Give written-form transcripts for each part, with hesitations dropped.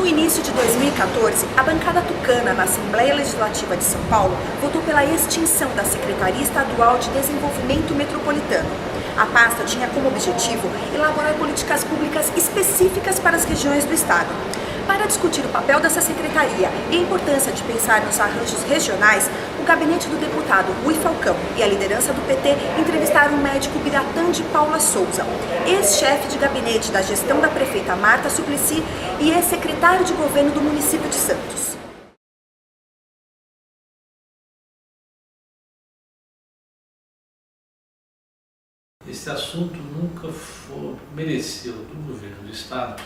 No início de 2014, a bancada tucana na Assembleia Legislativa de São Paulo votou pela extinção da Secretaria Estadual de Desenvolvimento Metropolitano. A pasta tinha como objetivo elaborar políticas públicas específicas para as regiões do estado. Para discutir o papel dessa secretaria e a importância de pensar nos arranjos regionais, o gabinete do deputado Rui Falcão e a liderança do PT entrevistaram o médico Biratã de Paula Souza, ex-chefe de gabinete da gestão da prefeita Marta Suplicy e ex-secretário de governo do município de Santos. Esse assunto nunca mereceu do governo do estado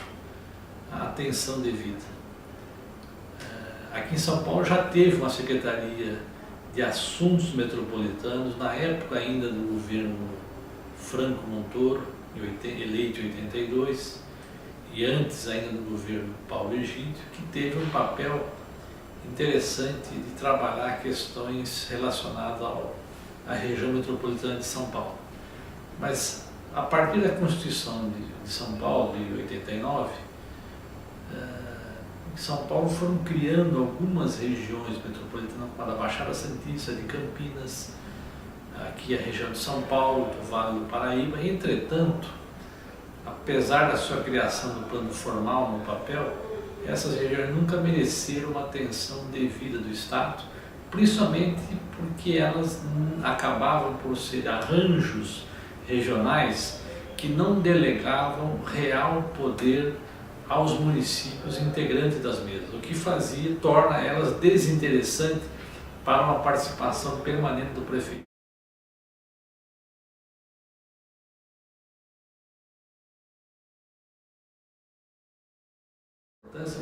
a atenção devida. Aqui em São Paulo já teve uma Secretaria de Assuntos Metropolitanos, na época ainda do governo Franco Montoro, eleito em 82, e antes ainda do governo Paulo Egídio, que teve um papel interessante de trabalhar questões relacionadas à região metropolitana de São Paulo. Mas a partir da Constituição de São Paulo, de 89, em São Paulo foram criando algumas regiões metropolitanas, como a da Baixada Santista, de Campinas, aqui a região de São Paulo, do Vale do Paraíba. Entretanto, apesar da sua criação no plano formal, no papel, essas regiões nunca mereceram uma atenção devida do Estado, principalmente porque elas acabavam por ser arranjos regionais que não delegavam real poder aos municípios integrantes das mesmas, o que torna elas desinteressantes para uma participação permanente do prefeito.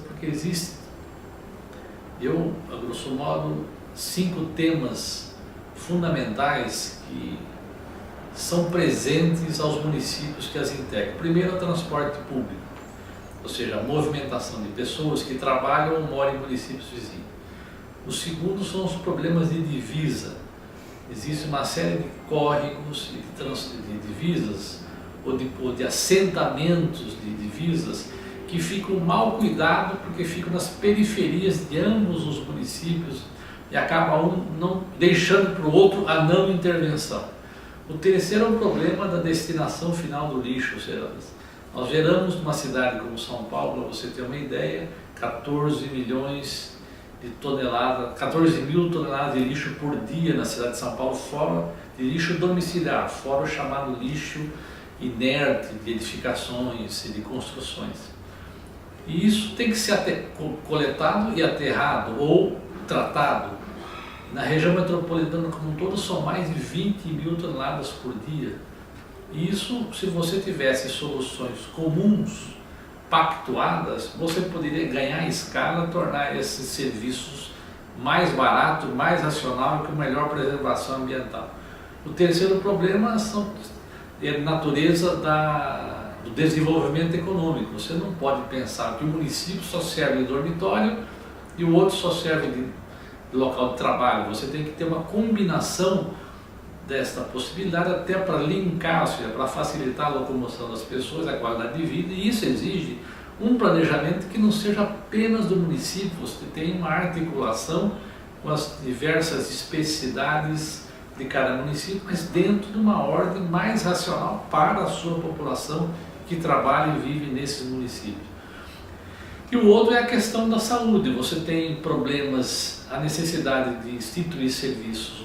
Porque existem, a grosso modo, 5 temas fundamentais que são presentes aos municípios que as integram. Primeiro, é o transporte público, ou seja, a movimentação de pessoas que trabalham ou moram em municípios vizinhos. O segundo são os problemas de divisa. Existe uma série de córregos de divisas ou de assentamentos de divisas que ficam mal cuidados porque ficam nas periferias de ambos os municípios e acaba um não deixando para o outro a não intervenção. O terceiro é o problema da destinação final do lixo, ou seja, nós geramos numa cidade como São Paulo, para você ter uma ideia, 14 milhões de toneladas, 14 mil toneladas de lixo por dia na cidade de São Paulo, fora de lixo domiciliar, fora o chamado lixo inerte de edificações e de construções. E isso tem que ser coletado e aterrado ou tratado. Na região metropolitana como um todo são mais de 20 mil toneladas por dia. E isso, se você tivesse soluções comuns, pactuadas, você poderia ganhar escala, tornar esses serviços mais baratos, mais racional e com melhor preservação ambiental. O terceiro problema é a natureza do desenvolvimento econômico. Você não pode pensar que o município só serve de dormitório e o outro só serve de local de trabalho. Você tem que ter uma combinação desta possibilidade até para linkar, ou seja, para facilitar a locomoção das pessoas, a qualidade de vida, e isso exige um planejamento que não seja apenas do município, você tem uma articulação com as diversas especificidades de cada município, mas dentro de uma ordem mais racional para a sua população que trabalha e vive nesses municípios. E o outro é a questão da saúde. Você tem problemas, a necessidade de instituir serviços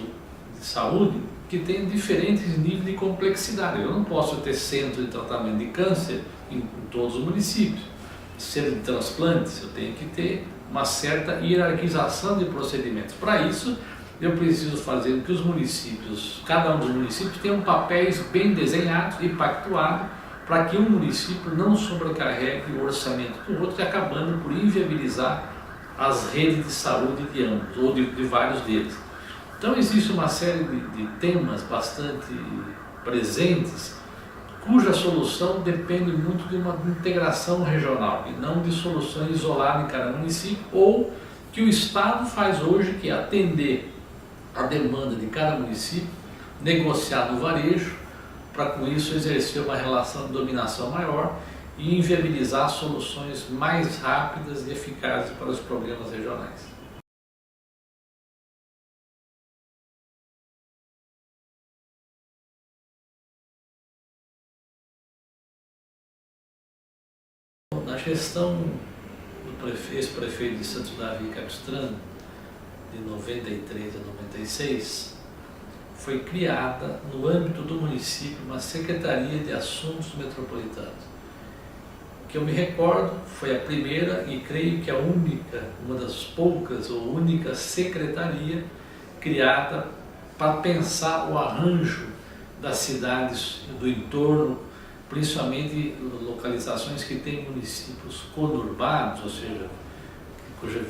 de saúde que têm diferentes níveis de complexidade. Eu não posso ter centro de tratamento de câncer em todos os municípios. Centro de transplantes, eu tenho que ter uma certa hierarquização de procedimentos. Para isso, eu preciso fazer com que os municípios, cada um dos municípios, tenham papéis bem desenhados e pactuados para que um município não sobrecarregue o orçamento do outro, acabando por inviabilizar as redes de saúde de ambos, ou de vários deles. Então existe uma série de temas bastante presentes, cuja solução depende muito de uma integração regional, e não de soluções isoladas em cada município, ou que o Estado faz hoje, que é atender a demanda de cada município, negociar no varejo, para com isso exercer uma relação de dominação maior e inviabilizar soluções mais rápidas e eficazes para os problemas regionais. Na gestão do ex-prefeito de Santo Davi Capistrano, de 93 a 96, foi criada no âmbito do município uma Secretaria de Assuntos Metropolitanos. Que eu me recordo, foi a primeira e creio que a única, uma das poucas ou única secretaria criada para pensar o arranjo das cidades do entorno, principalmente localizações que têm municípios conurbados, ou seja, cujo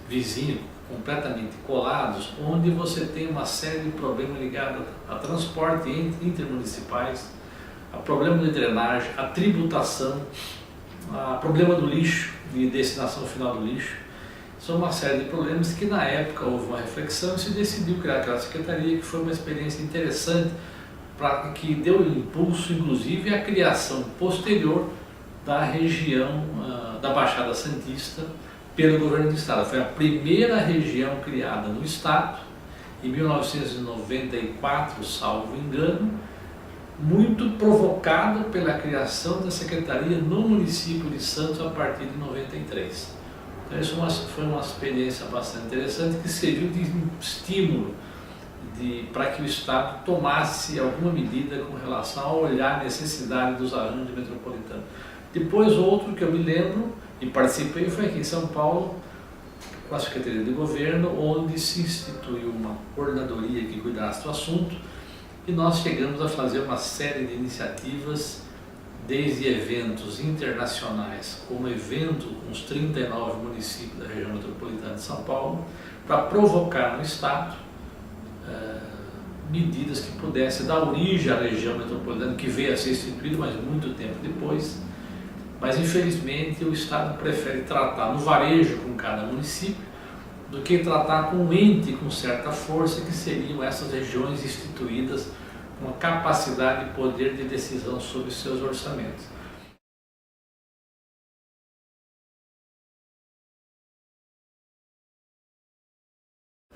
vizinho completamente colados, onde você tem uma série de problemas ligados a transporte intermunicipais, a problema de drenagem, a tributação, a problema do lixo, de destinação final do lixo. São uma série de problemas que na época houve uma reflexão e se decidiu criar aquela secretaria, que foi uma experiência interessante, que deu impulso inclusive à criação posterior da região da Baixada Santista pelo governo do estado. Foi a primeira região criada no estado, em 1994, salvo engano, muito provocado pela criação da secretaria no município de Santos a partir de 93. Então isso foi uma experiência bastante interessante que serviu de estímulo para que o estado tomasse alguma medida com relação a olhar a necessidade dos arranjos metropolitanos. Depois outro que eu me lembro e participei foi aqui em São Paulo, com a Secretaria de Governo, onde se instituiu uma coordenadoria que cuidasse do assunto, e nós chegamos a fazer uma série de iniciativas, desde eventos internacionais, como evento com os 39 municípios da região metropolitana de São Paulo, para provocar no estado medidas que pudessem dar origem à região metropolitana, que veio a ser instituída, mas muito tempo depois. Mas infelizmente o estado prefere tratar no varejo com cada município do que tratar com um ente com certa força, que seriam essas regiões instituídas com a capacidade e poder de decisão sobre seus orçamentos.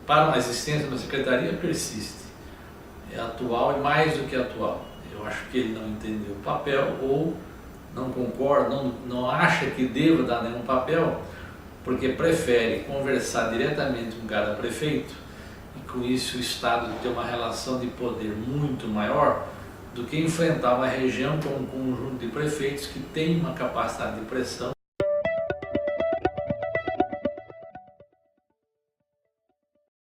Para a existência da secretaria persiste, é atual e mais do que atual. Eu acho que ele não entendeu o papel ou não concorda, não acha que deva dar nenhum papel, porque prefere conversar diretamente com cada prefeito e com isso o estado ter uma relação de poder muito maior do que enfrentar uma região com um conjunto de prefeitos que tem uma capacidade de pressão